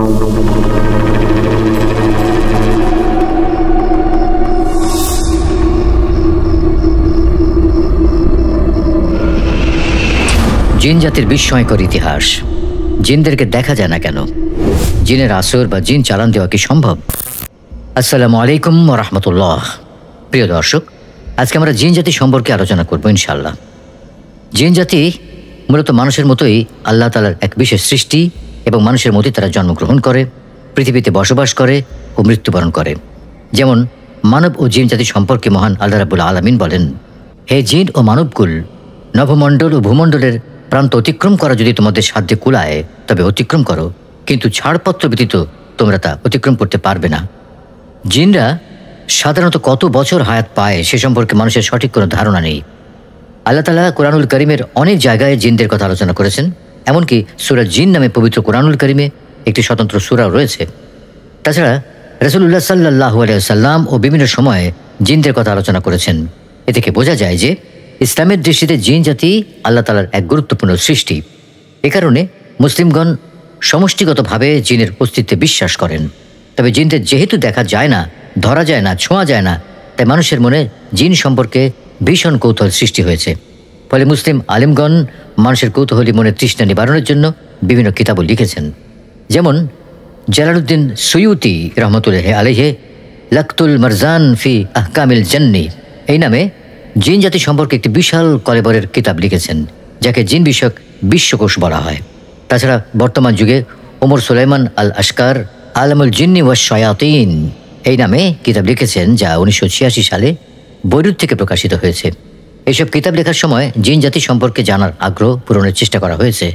জিন জাতির বিস্ময়কর ইতিহাস। জিনদেরকে দেখা যায় না কেন? জিনের আসর বা জিন চালান দেওয়া কি সম্ভব? আসসালামু আলাইকুম ওয়া রাহমাতুল্লাহ। প্রিয় দর্শক, আজকে আমরা জিন জাতি সম্পর্কে আলোচনা করব ইনশাআল্লাহ। জিন জাতি মূলত মানুষের মতোই আল্লাহ তাআলার এক বিশেষ সৃষ্টি এবং মানুষের মতোই তারা জন্মগ্রহণ করে, পৃথিবীতে বসবাস করে ও মৃত্যুবরণ করে। যেমন মানব ও জিন জাতি সম্পর্কে মহান আল্লাহ রাব্বুল আলামিন বলেন, হে জিন ও মানবকুল, নভমণ্ডল ও ভূমণ্ডলের প্রান্ত অতিক্রম করা যদি তোমাদের সাধ্যে কুলায় তবে অতিক্রম করো, কিন্তু ছাড়পত্র ব্যতীত তোমরা তা অতিক্রম করতে পারবে না। জিনরা সাধারণত কত বছর হায়াত পায় সে সম্পর্কে মানুষের সঠিক কোনো ধারণা নেই। আল্লাহ তাআলা কোরআনুল কারীমের অনেক জায়গায় জিনদের কথা আলোচনা করেছেন, এমনকি সূরা জিন নামে পবিত্র কোরআনুল কারীমে একটি স্বতন্ত্র সূরাও রয়েছে। তাছাড়া রাসূলুল্লাহ সাল্লাল্লাহু আলাইহি ওয়াসাল্লাম ও বিভিন্ন সময়ে জিনদের কথা আলোচনা করেছেন। এ থেকে বোঝা যায় যে ইসলামের দৃষ্টিতে জিন জাতি আল্লাহ তাআলার এক গুরুত্বপূর্ণ সৃষ্টি। এ কারণে মুসলিমগণ সমষ্টিগতভাবে জিনের অস্তিত্বে বিশ্বাস করেন। তবে জিনদের যেহেতু দেখা যায় না, ধরা যায় না, ছোঁয়া যায় না, তাই মানুষের মনে জিন সম্পর্কে ভীষণ কৌতূহল সৃষ্টি হয়েছে। ফলে মুসলিম আলেমগণ মানুষের কৌতূহলী মনের তৃষ্ণা নিবারণের জন্য বিভিন্ন কিতাবও লিখেছেন। যেমন জালালউদ্দিন সুয়ুতি রহমতুল্লাহি আলাইহি লাকতুল মারজান ফি আহকামিল জান্নি এই নামে জিন জাতি সম্পর্কে একটি বিশাল কলেবরের কিতাব লিখেছেন, যাকে জিন বিষয়ক বিশ্বকোষ বলা হয়। তাছাড়া বর্তমান যুগে ওমর সুলাইমান আল আশকার আলামুল জিন্নি ওয়াশ শায়াতিন এই নামে কিতাব লিখেছেন, যা 1986 সালে বৈরুত থেকে প্রকাশিত হয়েছে। এইসব কিতাব লেখার সময় জিন জাতি সম্পর্কে জানার আগ্রহ পূরণের চেষ্টা করা হয়েছে।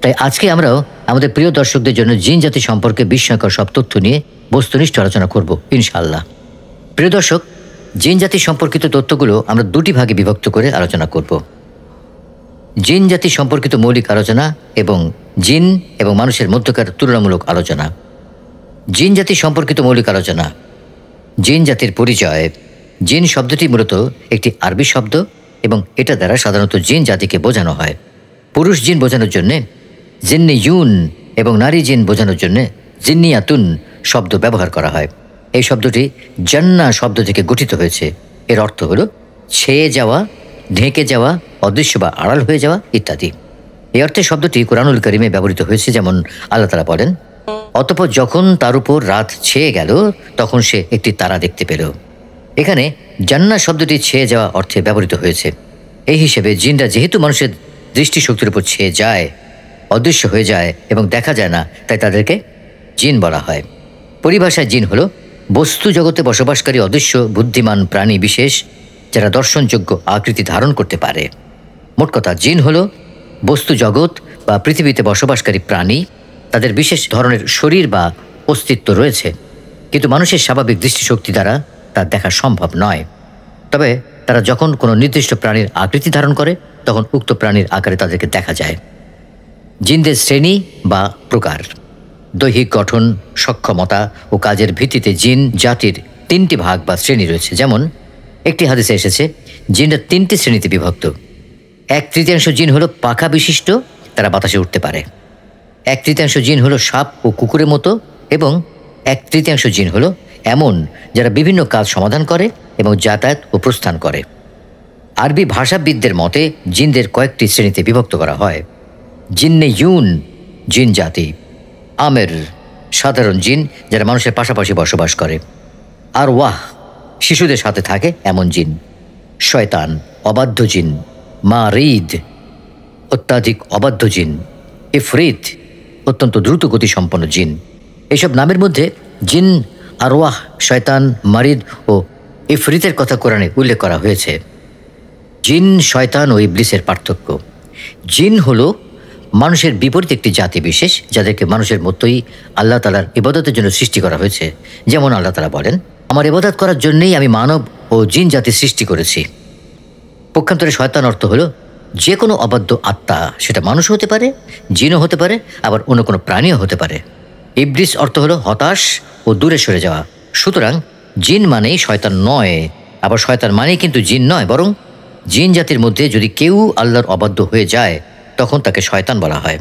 তাই আজকে আমরাও আমাদের প্রিয় দর্শকদের জন্য জিন জাতি সম্পর্কে বিস্ময়কর সব তথ্য নিয়ে বস্তুনিষ্ঠ আলোচনা করব ইনশাআল্লাহ। প্রিয় দর্শক, জিন জাতি সম্পর্কিত তথ্যগুলো আমরা দুটি ভাগে বিভক্ত করে আলোচনা করব। জিন জাতি সম্পর্কিত মৌলিক আলোচনা এবং জিন এবং মানুষের মধ্যকার তুলনামূলক আলোচনা। জিন জাতি সম্পর্কিত মৌলিক আলোচনা। জিন জাতির পরিচয়। জিন শব্দটি মূলত একটি আরবি শব্দ এবং এটা দ্বারা সাধারণত জিন জাতিকে বোঝানো হয়। পুরুষ জিন বোঝানোর জন্যে জিন্নিয়ুন এবং নারী জিন বোঝানোর জন্যে জিন্নিয়াতুন শব্দ ব্যবহার করা হয়। এই শব্দটি জান্না শব্দ থেকে গঠিত হয়েছে। এর অর্থ হল ছেয়ে যাওয়া, ঢেকে যাওয়া, অদৃশ্য বা আড়াল হয়ে যাওয়া ইত্যাদি। এই অর্থে শব্দটি কোরআনুল কারীমে ব্যবহৃত হয়েছে। যেমন আল্লাহ তাআলা বলেন, অতঃপর যখন তার উপর রাত ছেয়ে গেল তখন সে একটি তারা দেখতে পেল। এখানে জান্না শব্দটি ছেয়ে যাওয়া অর্থে ব্যবহৃত হয়েছে। এই হিসেবে জিনরা যেহেতু মানুষের দৃষ্টিশক্তির উপর ছেয়ে যায়, অদৃশ্য হয়ে যায় এবং দেখা যায় না, তাই তাদেরকে জিন বলা হয়। পরিভাষায় জিন হল বস্তু জগতে বসবাসকারী অদৃশ্য বুদ্ধিমান প্রাণী বিশেষ যারা দর্শনযোগ্য আকৃতি ধারণ করতে পারে। মোট কথা, জিন হল বস্তু জগৎ বা পৃথিবীতে বসবাসকারী প্রাণী। তাদের বিশেষ ধরনের শরীর বা অস্তিত্ব রয়েছে, কিন্তু মানুষের স্বাভাবিক দৃষ্টিশক্তি দ্বারা তা দেখা সম্ভব নয়। তবে তারা যখন কোনো নির্দিষ্ট প্রাণীর আকৃতি ধারণ করে তখন উক্ত প্রাণীর আকারে তাদেরকে দেখা যায়। জিনদের শ্রেণী বা প্রকার। দৈহিক গঠন, সক্ষমতা ও কাজের ভিত্তিতে জিন জাতির 3টি ভাগ বা শ্রেণী রয়েছে। যেমন একটি হাদিসে এসেছে জিনরা 3টি শ্রেণীতে বিভক্ত। 1/3 জিন হলো পাখা বিশিষ্ট, তারা বাতাসে উঠতে পারে। 1/3 জিন হলো সাপ ও কুকুরের মতো এবং 1/3 জিন হলো এমন যারা বিভিন্ন কাজ সমাধান করে এবং যাতায়াত ও প্রস্থান করে। আরবি ভাষাবিদদের মতে জিনদের কয়েকটি শ্রেণীতে বিভক্ত করা হয়। জিন্নিয়ুন জিন জাতি। আমের সাধারণ জিন যারা মানুষের পাশাপাশি বসবাস করে। আর ওয়াহ শিশুদের সাথে থাকে এমন জিন। শয়তান অবাধ্য জিন। মারিদ অত্যাধিক অবাধ্য জিন। ইফরিত অত্যন্ত দ্রুত গতিসম্পন্ন জিন। এইসব নামের মধ্যে জিন, আরওয়াহ, শয়তান, মারিদ ও ইফরিতের কথা কোরআনে উল্লেখ করা হয়েছে। জিন, শয়তান ও ইবলিসের পার্থক্য। জিন হলো মানুষের বিপরীত একটি জাতি বিশেষ যাদেরকে মানুষের মতোই আল্লাহ তাআলার ইবাদতের জন্য সৃষ্টি করা হয়েছে। যেমন আল্লাহ তাআলা বলেন, আমার ইবাদত করার জন্যই আমি মানব ও জিন জাতি সৃষ্টি করেছি। পক্ষান্তরে শয়তান অর্থ হলো যে কোনো অবাধ্য আত্মা, সেটা মানুষ হতে পারে, জিনও হতে পারে, আবার অন্য কোনো প্রাণীও হতে পারে। ইবলিস অর্থ হলো হতাশ ও দূরে সরে যাওয়া। সুতরাং জিন মানেই শয়তান নয়, আবার শয়তান মানেই কিন্তু জিন নয়, বরং জিন জাতির মধ্যে যদি কেউ আল্লাহর অবাধ্য হয়ে যায় তখন তাকে শয়তান বলা হয়।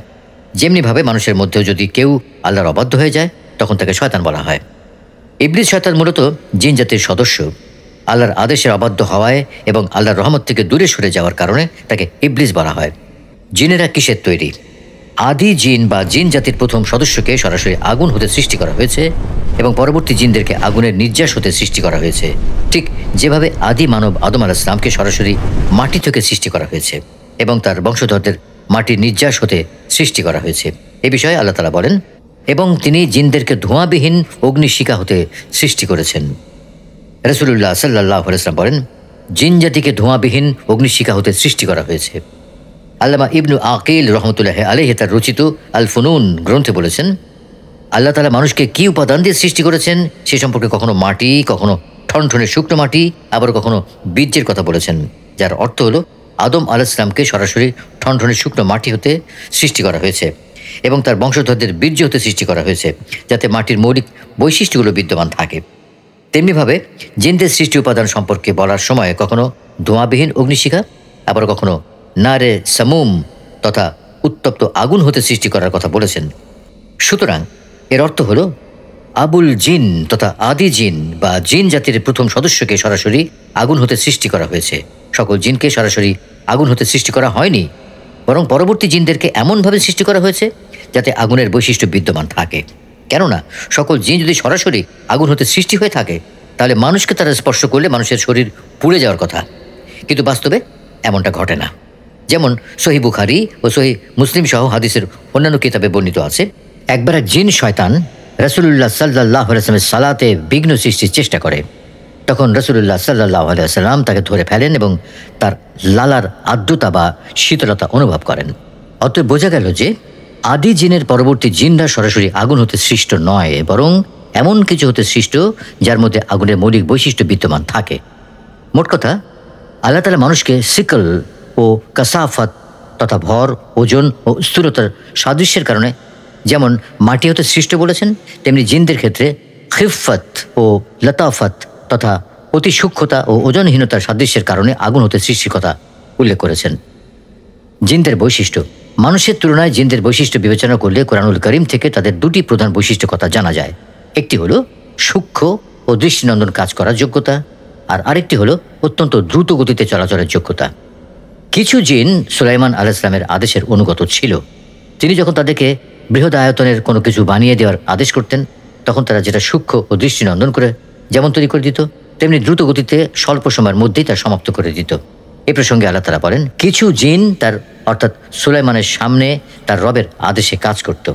যেমনিভাবে মানুষের মধ্যেও যদি কেউ আল্লাহর অবাধ্য হয়ে যায় তখন তাকে শয়তান বলা হয়। ইবলিস শয়তান মূলত জিন জাতির সদস্য। আল্লাহর আদেশের অবাধ্য হওয়ায় এবং আল্লাহর রহমত থেকে দূরে সরে যাওয়ার কারণে তাকে ইবলিস বলা হয়। জিনেরা কিসের তৈরি? আদি জিন বা জিন জাতির প্রথম সদস্যকে সরাসরি আগুন হতে সৃষ্টি করা হয়েছে এবং পরবর্তী জিনদেরকে আগুনের নির্যাস হতে সৃষ্টি করা হয়েছে, ঠিক যেভাবে আদি মানব আদম আলাইহিস সালামকে সরাসরি মাটি থেকে সৃষ্টি করা হয়েছে এবং তার বংশধরদের মাটির নির্যাস হতে সৃষ্টি করা হয়েছে। এ বিষয়ে আল্লাহ তাআলা বলেন, এবং তিনি জিনদেরকে ধোঁয়াবিহীন অগ্নিশিখা হতে সৃষ্টি করেছেন। রাসূলুল্লাহ সাল্লাল্লাহু আলাইহি ওয়াসাল্লাম বলেন, জিন জাতিকে ধোঁয়াবিহীন অগ্নিশিখা হতে সৃষ্টি করা হয়েছে। আল্লামা ইবনু আকিল রহমতুল্লাহ আলাইহি তার রচিত আল ফুনুন গ্রন্থে বলেছেন, আল্লাহ তাআলা মানুষকে কি উপাদান দিয়ে সৃষ্টি করেছেন সে সম্পর্কে কখনো মাটি, কখনো ঠনঠনে শুকনো মাটি, আবার কখনো বীর্যের কথা বলেছেন, যার অর্থ হলো আদম আলাইহিস সালামকে সরাসরি ঠনঠনে শুকনো মাটি হতে সৃষ্টি করা হয়েছে এবং তার বংশধরদের বীর্য হতে সৃষ্টি করা হয়েছে, যাতে মাটির মৌলিক বৈশিষ্ট্যগুলো বিদ্যমান থাকে। তেমনিভাবে জিনদের সৃষ্টি উপাদান সম্পর্কে বলার সময় কখনো ধোঁয়াবিহীন অগ্নিশিখা, আবার কখনো নারে সামুম তথা উত্তপ্ত আগুন হতে সৃষ্টি করার কথা বলেছেন। সুতরাং এর অর্থ হল আবুল জিন তথা আদি জিন বা জিন জাতির প্রথম সদস্যকে সরাসরি আগুন হতে সৃষ্টি করা হয়েছে। সকল জিনকে সরাসরি আগুন হতে সৃষ্টি করা হয়নি, বরং পরবর্তী জিনদেরকে এমনভাবে সৃষ্টি করা হয়েছে যাতে আগুনের বৈশিষ্ট্য বিদ্যমান থাকে। কেননা সকল জিন যদি সরাসরি আগুন হতে সৃষ্টি হয়ে থাকে তাহলে মানুষকে তারা স্পর্শ করলে মানুষের শরীর পুড়ে যাওয়ার কথা, কিন্তু বাস্তবে এমনটা ঘটে না। যেমন সহিহ বুখারী ও সহিহ মুসলিম সহ হাদিসের অন্যান্য কিতাবে বর্ণিত আছে, একবার এক জিন শয়তান রাসূলুল্লাহ সাল্লাল্লাহু আলাইহি ওয়াসাল্লামের সালাতে বিঘ্ন সৃষ্টির চেষ্টা করে। তখন রাসূলুল্লাহ সাল্লাল্লাহু আলাইহি ওয়াসাল্লাম তাকে ধরে ফেলেন এবং তার লালার আর্দ্রতা বা শীতলতা অনুভব করেন। অতএব বোঝা গেল যে আদি জিনের পরবর্তী জিনরা সরাসরি আগুন হতে সৃষ্ট নয়, বরং এমন কিছু হতে সৃষ্ট যার মধ্যে আগুনের মৌলিক বৈশিষ্ট্য বিদ্যমান থাকে। মোট কথা, আল্লাহ তাআলা মানুষকে সিকল ও কাসাফাত তথা ভর, ওজন ও স্থূলতার সাদৃশ্যের কারণে যেমন মাটি হতে সৃষ্ট বলেছেন, তেমনি জিনদের ক্ষেত্রে খিফফত ও লতাফত তথা অতি সূক্ষ্মতা ও ওজনহীনতার সাদৃশ্যের কারণে আগুন হতে সৃষ্টির কথা উল্লেখ করেছেন। জিনদের বৈশিষ্ট্য। মানুষের তুলনায় জিনদের বৈশিষ্ট্য বিবেচনা করলে কোরআনুল কারীম থেকে তাদের দুটি প্রধান বৈশিষ্ট্য কথা জানা যায়। একটি হলো সূক্ষ্ম ও দৃষ্টিনন্দন কাজ করার যোগ্যতা, আর আরেকটি হলো অত্যন্ত দ্রুত গতিতে চলাচলের যোগ্যতা। কিছু জিন সুলাইমান আলাইহিস সালামের আদেশের অনুগত ছিল। তিনি যখন তাদেরকে বৃহৎ আয়তনের কোনো কিছু বানিয়ে দেওয়ার আদেশ করতেন, তখন তারা যেটা সূক্ষ্ম ও দৃষ্টিনন্দন করে যেমন তৈরি করে দিত, তেমনি দ্রুত গতিতে স্বল্প সময়ের মধ্যেই তা সমাপ্ত করে দিত। এ প্রসঙ্গে আল্লাহ তাআলা বলেন, কিছু জিন তার অর্থাৎ সুলাইমানের সামনে তার রবের আদেশে কাজ করত।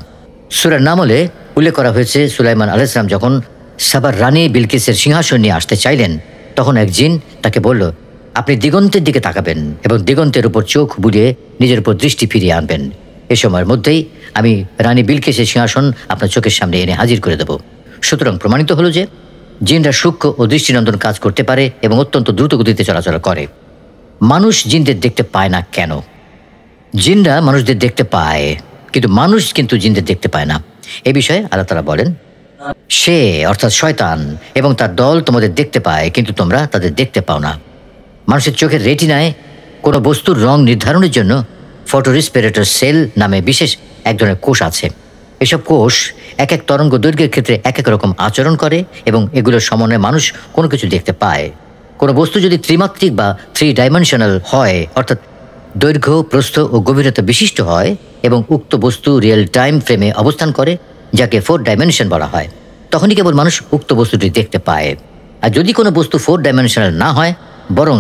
সূরা নামলে উল্লেখ করা হয়েছে, সুলাইমান আলাইহিস সালাম যখন সাবার রানী বিলকিসের সিংহাসন নিয়ে আসতে চাইলেন, তখন এক জিন তাকে বলল, আপনি দিগন্তের দিকে তাকাবেন এবং দিগন্তের উপর চোখ বুলিয়ে নিজের উপর দৃষ্টি ফিরিয়ে আনবেন। এ সময়ের মধ্যেই আমি রানী বিলকিসের সিংহাসন আপনার চোখের সামনে এনে হাজির করে দেব। সুতরাং প্রমাণিত হলো যে জিনরা সূক্ষ্ম ও দৃষ্টিনন্দন কাজ করতে পারে এবং অত্যন্ত দ্রুত গতিতে চলাচল করে। মানুষ জিনদের দেখতে পায় না কেন? জিনরা মানুষদের দেখতে পায়, কিন্তু মানুষ কিন্তু জিনদের দেখতে পায় না। এ বিষয়ে আল্লাহ তাআলা বলেন, সে অর্থাৎ শয়তান এবং তার দল তোমাদের দেখতে পায়, কিন্তু তোমরা তাদের দেখতে পাও না। মানুষের চোখের রেটিনায় কোনো বস্তুর রং নির্ধারণের জন্য ফটোরিসপিরেটর সেল নামে বিশেষ এক ধরনের কোষ আছে। এসব কোষ এক এক তরঙ্গ দৈর্ঘ্যের ক্ষেত্রে এক এক রকম আচরণ করে এবং এগুলোর সমন্বয়ে মানুষ কোনো কিছু দেখতে পায়। কোনো বস্তু যদি ত্রিমাত্রিক বা 3 ডাইমেনশনাল হয়, অর্থাৎ দৈর্ঘ্য, প্রস্থ ও গভীরতা বিশিষ্ট হয় এবং উক্ত বস্তু রিয়েল টাইম ফ্রেমে অবস্থান করে, যাকে 4 ডাইমেনশন বলা হয়, তখনই কেবল মানুষ উক্ত বস্তুটি দেখতে পায়। আর যদি কোনো বস্তু 4 ডাইমেনশনাল না হয়, বরং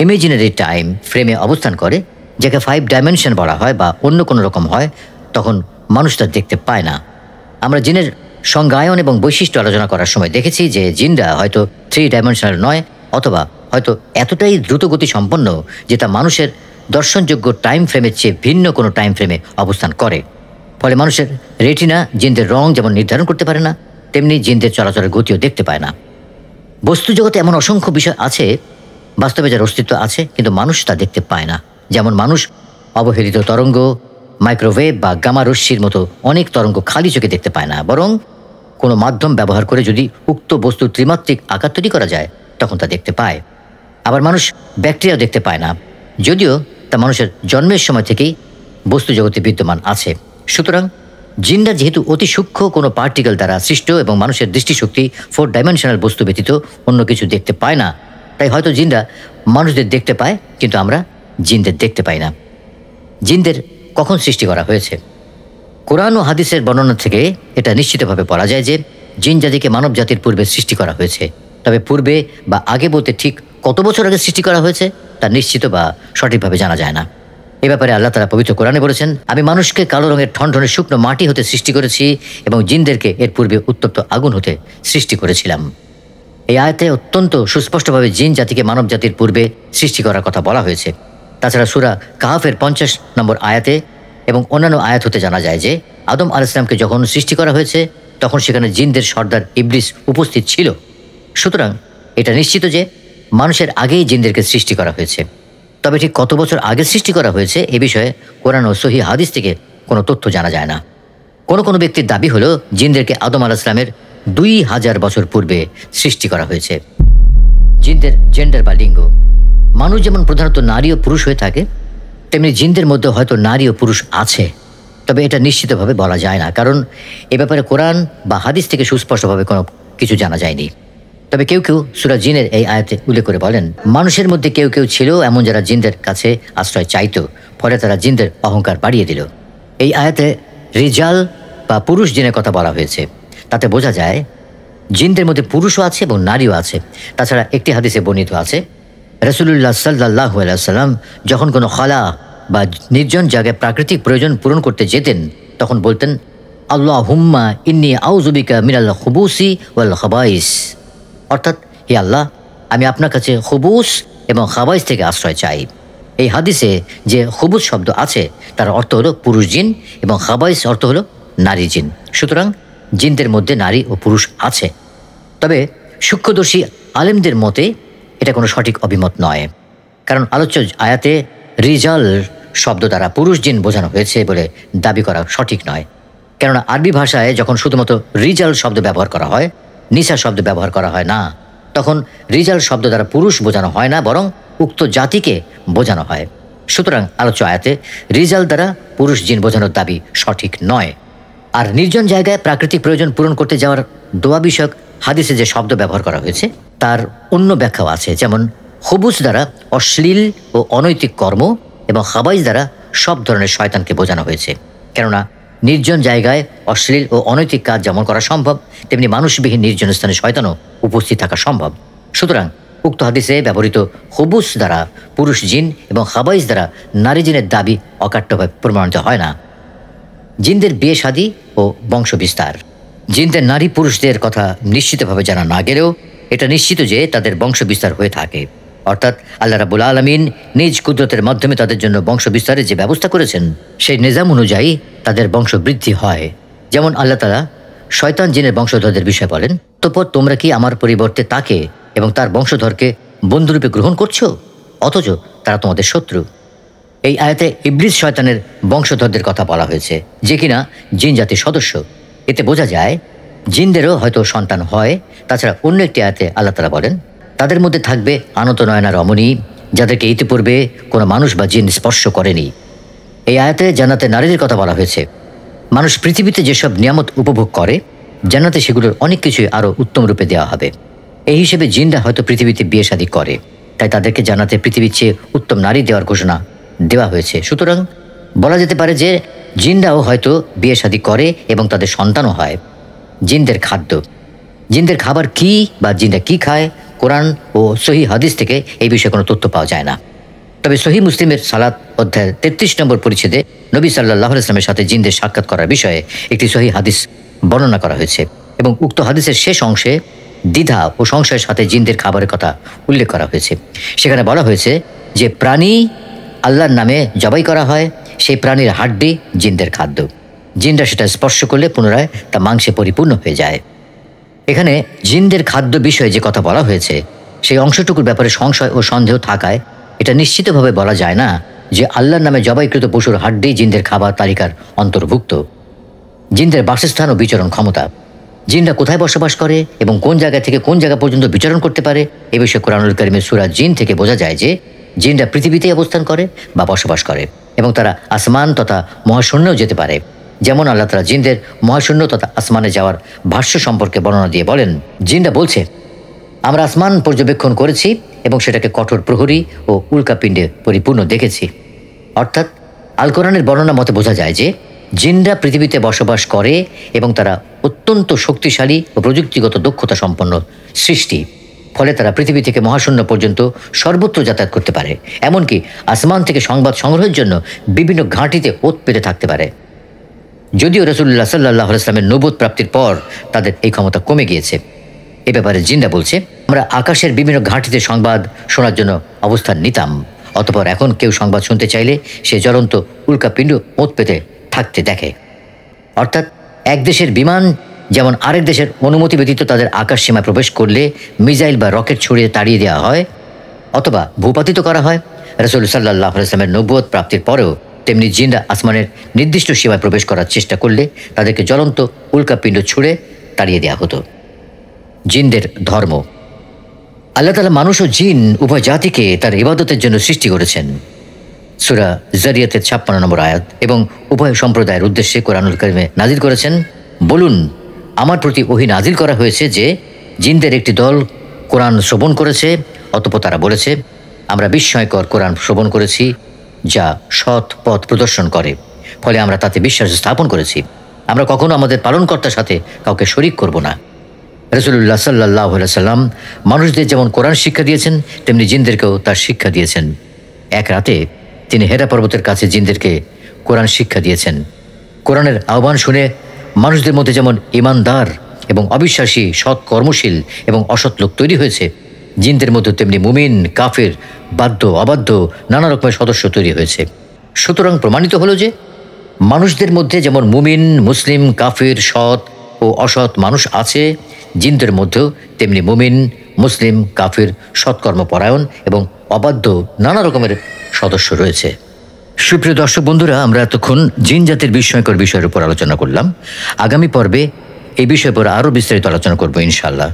ইমেজিনারি টাইম ফ্রেমে অবস্থান করে, যাকে 5 ডাইমেনশন বলা হয় বা অন্য কোনো রকম হয়, তখন মানুষ তা দেখতে পায় না। আমরা জিনের সংজ্ঞায়ন এবং বৈশিষ্ট্য আলোচনা করার সময় দেখেছি যে জিনরা হয়তো 3 ডাইমেনশনাল নয়, অথবা হয়তো এতটাই দ্রুতগতি সম্পন্ন যে তা মানুষের দর্শনযোগ্য টাইম ফ্রেমের চেয়ে ভিন্ন কোনো টাইম ফ্রেমে অবস্থান করে। ফলে মানুষের রেটিনা জিনদের রং যেমন নির্ধারণ করতে পারে না, তেমনি জিনদের চলাচলের গতিও দেখতে পায় না। বস্তু জগতে এমন অসংখ্য বিষয় আছে বাস্তবে যার অস্তিত্ব আছে, কিন্তু মানুষ তা দেখতে পায় না। যেমন মানুষ অবহেলিত তরঙ্গ, মাইক্রোওয়েভ বা গামা রশ্মির মতো অনেক তরঙ্গ খালি চোখে দেখতে পায় না, বরং কোনো মাধ্যম ব্যবহার করে যদি উক্ত বস্তুর ত্রিমাত্রিক আকার তৈরি করা যায়, তখন তা দেখতে পায়। আবার মানুষ ব্যাকটেরিয়া দেখতে পায় না, যদিও তা মানুষের জন্মের সময় থেকেই বস্তু জগতে বিদ্যমান আছে। সুতরাং জিনরা যেহেতু অতি সূক্ষ্ম কোনো পার্টিকেল দ্বারা সৃষ্ট এবং মানুষের দৃষ্টিশক্তি 4 ডাইমেনশনাল বস্তু ব্যতীত অন্য কিছু দেখতে পায় না, তাই হয়তো জিনরা মানুষদের দেখতে পায়, কিন্তু আমরা জিনদের দেখতে পাই না। জিনদের কখন সৃষ্টি করা হয়েছে? কোরআন ও হাদিসের বর্ণনা থেকে এটা নিশ্চিতভাবে বলা যায় যে জিন জাতিকে মানব জাতির পূর্বে সৃষ্টি করা হয়েছে। তবে পূর্বে বা আগে বলতে ঠিক কত বছর আগে সৃষ্টি করা হয়েছে তা নিশ্চিত বা সঠিকভাবে জানা যায় না। এ ব্যাপারে আল্লাহ তাআলা পবিত্র কোরআনে বলেছেন, আমি মানুষকে কালো রঙের ঠনঠনে শুকনো মাটি হতে সৃষ্টি করেছি এবং জিনদেরকে এর পূর্বে উত্তপ্ত আগুন হতে সৃষ্টি করেছিলাম। এই আয়াতে অত্যন্ত সুস্পষ্টভাবে জিন জাতিকে মানব জাতির পূর্বে সৃষ্টি করার কথা বলা হয়েছে। তাছাড়া সূরা কাহফের 50 নম্বর আয়াতে এবং অন্যান্য আয়াত হতে জানা যায় যে আদম আলাইহিস সালামকে যখন সৃষ্টি করা হয়েছে তখন সেখানে জিনদের সর্দার ইবলিস উপস্থিত ছিল। সুতরাং এটা নিশ্চিত যে মানুষের আগেই জিনদেরকে সৃষ্টি করা হয়েছে। তবে ঠিক কত বছর আগে সৃষ্টি করা হয়েছে এ বিষয়ে কোরআন ও সহিহ হাদিস থেকে কোনো তথ্য জানা যায় না। কোনো ব্যক্তির দাবি হলো জিনদেরকে আদম আলাইহিস সালামের 2000 বছর পূর্বে সৃষ্টি করা হয়েছে। জিনদের জেন্ডার বা লিঙ্গ, মানুষ যেমন প্রধানত নারী ও পুরুষ হয়ে থাকে, তেমনি জিনদের মধ্যে হয়তো নারী ও পুরুষ আছে, তবে এটা নিশ্চিতভাবে বলা যায় না, কারণ এ ব্যাপারে কোরআন বা হাদিস থেকে সুস্পষ্টভাবে কোনো কিছু জানা যায়নি। তবে কেউ সূরা জিনের এই আয়াতে উল্লেখ করে বলেন, মানুষের মধ্যে কেউ ছিল এমন যারা জিনদের কাছে আশ্রয় চাইত, ফলে তারা জিনদের অহংকার বাড়িয়ে দিল। এই আয়াতে রিজাল বা পুরুষ জিনের কথা বলা হয়েছে। তাতে বোঝা যায় জিনদের মধ্যে পুরুষও আছে এবং নারীও আছে। তাছাড়া একটি হাদিসে বর্ণিত আছে, রাসূলুল্লাহ সাল্লাল্লাহু আলাইহি ওয়াসাল্লাম যখন কোনো খালা বা নির্জন জায়গায় প্রাকৃতিক প্রয়োজন পূরণ করতে যেতেন তখন বলতেন, আল্লাহুম্মা ইন্নী আউযু বিকা মিনাল খুবুসি ওয়াল খাবাইস, অর্থাৎ হে আল্লাহ, আমি আপনার কাছে খুবুস এবং খাবাইস থেকে আশ্রয় চাই। এই হাদিসে যে খুবুস শব্দ আছে তার অর্থ হলো পুরুষ জিন এবং খাবাইস অর্থ হলো নারী জিন। সুতরাং জিনদের মধ্যে নারী ও পুরুষ আছে। তবে সূক্ষ্মদর্শী আলেমদের মতে এটা কোনো সঠিক অভিমত নয়, কারণ আলোচ্য আয়াতে রিজাল শব্দ দ্বারা পুরুষ জিন বোঝানো হয়েছে বলে দাবি করা সঠিক নয়। কেননা আরবি ভাষায় যখন শুধুমাত্র রিজাল শব্দ ব্যবহার করা হয়, নিসা শব্দ ব্যবহার করা হয় না, তখন রিজাল শব্দ দ্বারা পুরুষ বোঝানো হয় না, বরং উক্ত জাতিকে বোঝানো হয়। সুতরাং আলোচ্য আয়াতে রিজাল দ্বারা পুরুষ জিন বোঝানোর দাবি সঠিক নয়। আর নির্জন জায়গায় প্রাকৃতিক প্রয়োজন পূরণ করতে যাওয়ার দোয়া বিষয়ক হাদিসে যে শব্দ ব্যবহার করা হয়েছে তার অন্য ব্যাখ্যাও আছে, যেমন খুবুস দ্বারা অশ্লীল ও অনৈতিক কর্ম এবং খাবাইস দ্বারা সব ধরনের শয়তানকে বোঝানো হয়েছে। কেননা নির্জন জায়গায় অশ্লীল ও অনৈতিক কাজ যেমন করা সম্ভব, তেমনি মানুষবিহীন নির্জন স্থানে শয়তানও উপস্থিত থাকা সম্ভব। সুতরাং উক্ত হাদিসে ব্যবহৃত খুবুস দ্বারা পুরুষ জিন এবং খাবাইস দ্বারা নারী জিনের দাবি অকাট্যভাবে প্রমাণিত হয় না। জিনদের বিয়ে শাদী ও বংশ বিস্তার, জিনদের নারী পুরুষদের কথা নিশ্চিতভাবে জানা না গেলেও এটা নিশ্চিত যে তাদের বংশ বিস্তার হয়ে থাকে, অর্থাৎ আল্লাহ রাব্বুল আলামিন নিজ কুদরতের মাধ্যমে তাদের জন্য বংশ বিস্তারের যে ব্যবস্থা করেছেন সেই নিজাম অনুযায়ী তাদের বংশ বৃদ্ধি হয়। যেমন আল্লাহ তাআলা শয়তান জিনের বংশধরদের বিষয়ে বলেন, অতঃপর তোমরা কি আমার পরিবর্তে তাকে এবং তার বংশধরকে বন্ধুরূপে গ্রহণ করছো, অথচ তারা তোমাদের শত্রু। এই আয়াতে ইবলিস শয়তানের বংশধরদের কথা বলা হয়েছে, যে কিনা জিন জাতির সদস্য। এতে বোঝা যায় জিনদেরও হয়তো সন্তান হয়। তাছাড়া অন্য একটি আয়াতে আল্লাহ তাআলা বলেন, তাদের মধ্যে থাকবে আনত নয়না রমণী, যাদেরকে ইতিপূর্বে কোনো মানুষ বা জিন স্পর্শ করেনি। এই আয়াতে জান্নাতে নারীদের কথা বলা হয়েছে। মানুষ পৃথিবীতে যেসব নিয়ামত উপভোগ করে, জান্নাতে সেগুলোর অনেক কিছুই আরও উত্তম রূপে দেওয়া হবে। এই হিসেবে জিনরা হয়তো পৃথিবীতে বিয়ে শাদী করে, তাই তাদেরকে জান্নাতে পৃথিবীর চেয়ে উত্তম নারী দেওয়ার ঘোষণা দেওয়া হয়েছে। সুতরাং বলা যেতে পারে যে জিনরাও হয়তো বিয়ে শাদী করে এবং তাদের সন্তানও হয়। জিনদের খাদ্য, জিনদের খাবার কি বা জিনরা কি খায়, কোরআন ও সহিহ হাদিস থেকে এই বিষয়ে কোনো তথ্য পাওয়া যায় না। তবে সহিহ মুসলিমের সালাত অধ্যায়ের 33 নম্বর পরিচ্ছেদে নবী সাল্লাল্লাহু আলাইহি ওয়াসাল্লামের সাথে জিনদের সাক্ষাৎ করার বিষয়ে একটি সহিহ হাদিস বর্ণনা করা হয়েছে এবং উক্ত হাদিসের শেষ অংশে দ্বিধা ও সংশয়ের সাথে জিনদের খাবারের কথা উল্লেখ করা হয়েছে। সেখানে বলা হয়েছে যে প্রাণী আল্লাহর নামে জবাই করা হয়, সেই প্রাণীর হাড্ডি জিনদের খাদ্য। জিনরা সেটা স্পর্শ করলে পুনরায় তা মাংসে পরিপূর্ণ হয়ে যায়। এখানে জিনদের খাদ্য বিষয়ে যে কথা বলা হয়েছে সেই অংশটুকুর ব্যাপারে সংশয় ও সন্দেহ থাকায় এটা নিশ্চিতভাবে বলা যায় না যে আল্লাহর নামে জবাইকৃত পশুর হাড্ডি জিনদের খাবার তালিকার অন্তর্ভুক্ত। জিনদের বাসস্থান ও বিচরণ ক্ষমতা, জিনরা কোথায় বসবাস করে এবং কোন জায়গা থেকে কোন জায়গা পর্যন্ত বিচরণ করতে পারে, এ বিষয়ে কোরআনুল কারীমের সূরা জিন থেকে বোঝা যায় যে জিনরা পৃথিবীতেই অবস্থান করে বা বসবাস করে এবং তারা আসমান তথা মহাশূন্যেও যেতে পারে। যেমন আল্লাহ তাআলা জিনদের মহাশূন্য তথা আসমানে যাওয়ার ভাষ্য সম্পর্কে বর্ণনা দিয়ে বলেন, জিনরা বলছে, আমরা আসমান পর্যবেক্ষণ করেছি এবং সেটাকে কঠোর প্রহরী ও উল্কাপিণ্ডে পরিপূর্ণ দেখেছি। অর্থাৎ আল কোরআনের বর্ণনা মতে বোঝা যায় যে জিনরা পৃথিবীতে বসবাস করে এবং তারা অত্যন্ত শক্তিশালী ও প্রযুক্তিগত দক্ষতা সম্পন্ন সৃষ্টি। ফলে তারা পৃথিবী থেকে মহাশূন্য পর্যন্ত সর্বত্র যাতায়াত করতে পারে, এমনকি আসমান থেকে সংবাদ সংগ্রহের জন্য বিভিন্ন ঘাঁটিতে ওত পেতে থাকতে পারে। যদিও রাসূলুল্লাহ সাল্লাল্লাহু আলাইহি ওয়াসাল্লামের নবুয়ত প্রাপ্তির পর তাদের এই ক্ষমতা কমে গিয়েছে। এ ব্যাপারে জিনরা বলছে, আমরা আকাশের বিভিন্ন ঘাঁটিতে সংবাদ শোনার জন্য অবস্থান নিতাম, অতঃপর এখন কেউ সংবাদ শুনতে চাইলে সে জ্বলন্ত উল্কাপিণ্ড ওত পেতে থাকতে দেখে। অর্থাৎ এক দেশের বিমান যেমন আরেক দেশের অনুমতি ব্যতীত তাদের আকাশ সীমায় প্রবেশ করলে মিসাইল বা রকেট ছড়িয়ে তাড়িয়ে দেওয়া হয় অথবা ভূপাতিত করা হয়, রাসূল সাল্লাল্লাহু আলাইহি ওয়াসাল্লামের নবুয়ত প্রাপ্তির পরেও তেমনি জিনরা আসমানের নির্দিষ্ট সীমায় প্রবেশ করার চেষ্টা করলে তাদেরকে জ্বলন্ত উল্কাপিণ্ড ছুঁড়ে তাড়িয়ে দেওয়া হতো। জিনদের ধর্ম। আল্লাহ তাআলা মানুষ ও জিন উভয় জাতিকে তার ইবাদতের জন্য সৃষ্টি করেছেন। সূরা যারিয়াতের ৫৬ নম্বর আয়াত এবং উভয় সম্প্রদায়ের উদ্দেশ্যে কোরআনুল কারীমে নাজিল করেছেন, বলুন, আমার প্রতি ওহী নাজিল করা হয়েছে যে জিনদের একটি দল কোরআন শ্রবণ করেছে, অতঃপর তারা বলেছে, আমরা বিস্ময়কর কোরআন শ্রবণ করেছি যা সৎ পথ প্রদর্শন করে, ফলে আমরা তাতে বিশ্বাস স্থাপন করেছি। আমরা কখনো আমাদের পালনকর্তার সাথে কাউকে শরীক করব না। রাসূলুল্লাহ সাল্লাল্লাহু আলাইহি ওয়াসাল্লাম মানুষদের যেমন কোরআন শিক্ষা দিয়েছেন তেমনি জিনদেরকেও তার শিক্ষা দিয়েছেন। এক রাতে তিনি হেরা পর্বতের কাছে জিনদেরকে কোরআন শিক্ষা দিয়েছেন। কোরআনের আহ্বান শুনে মানুষদের মধ্যে যেমন ঈমানদার এবং অবিশ্বাসী, সৎ কর্মশীল এবং অসৎ লোক তৈরি হয়েছে, জিনদের মধ্যে তেমনি মুমিন, কাফের, বাধ্য অবাধ্য নানা রকমের সদস্য তৈরি হয়েছে। সুতরাং প্রমাণিত হলো যে মানুষদের মধ্যে যেমন মুমিন, মুসলিম, কাফের, সৎ ও অসৎ মানুষ আছে, জিনদের মধ্যেও তেমনি মুমিন, মুসলিম, কাফের, সৎকর্মপরায়ণ এবং অবাধ্য নানা রকমের সদস্য রয়েছে। সুপ্রিয় দর্শক বন্ধুরা, আমরা এতক্ষণ জিন জাতির বিস্ময়কর বিষয়ের উপর আলোচনা করলাম। আগামী পর্বে এই বিষয়ের উপর আরও বিস্তারিত আলোচনা করব ইনশাআল্লাহ।